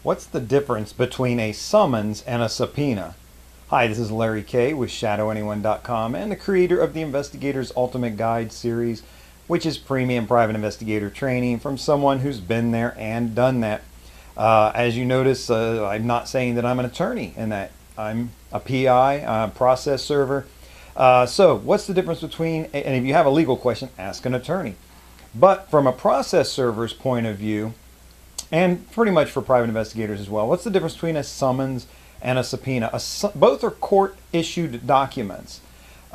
What's the difference between a summons and a subpoena? Hi, this is Larry Kaye with ShadowAnyone.com and the creator of the Investigator's Ultimate Guide series, which is premium private investigator training from someone who's been there and done that. As you notice, I'm not saying that I'm an attorney in that. I'm a PI, process server. So what's the difference between, and if you have a legal question, ask an attorney. But from a process server's point of view, and pretty much for private investigators as well, what's the difference between a summons and a subpoena? Both are court-issued documents.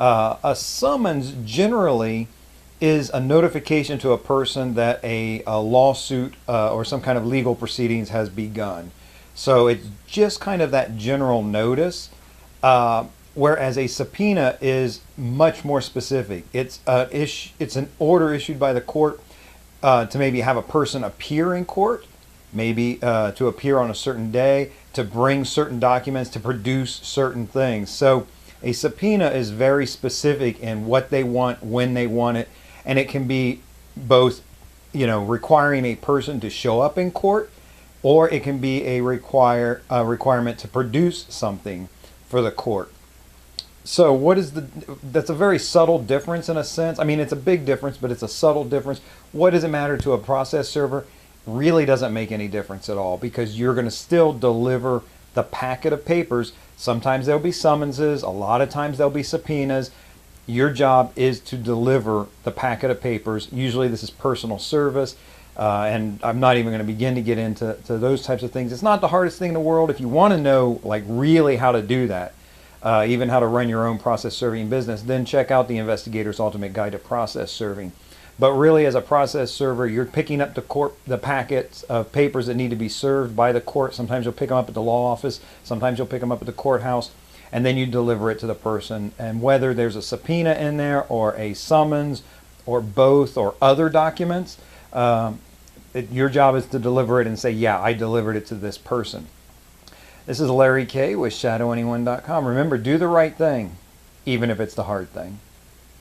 A summons generally is a notification to a person that a lawsuit or some kind of legal proceedings has begun. So it's just kind of that general notice, whereas a subpoena is much more specific. It's an order issued by the court to maybe have a person appear in court, maybe to appear on a certain day, to bring certain documents, to produce certain things. So a subpoena is very specific in what they want, when they want it, and it can be both, requiring a person to show up in court, or it can be a requirement to produce something for the court. So that's a very subtle difference in a sense. I mean, it's a big difference, but it's a subtle difference. What does it matter to a process server? Really doesn't make any difference at all, because you're going to still deliver the packet of papers. Sometimes there'll be summonses, a lot of times there'll be subpoenas. Your job is to deliver the packet of papers. Usually this is personal service, and I'm not even going to begin to get into those types of things. It's not the hardest thing in the world. If you want to know really how to do that, even how to run your own process serving business, then check out the Investigator's Ultimate Guide to Process Serving. But really, as a process server, you're picking up the packets of papers that need to be served by the court. Sometimes you'll pick them up at the law office. Sometimes you'll pick them up at the courthouse. And then you deliver it to the person. And whether there's a subpoena in there or a summons or both or other documents, your job is to deliver it and say, yeah, I delivered it to this person. This is Larry Kaye with ShadowAnyone.com. Remember, do the right thing, even if it's the hard thing.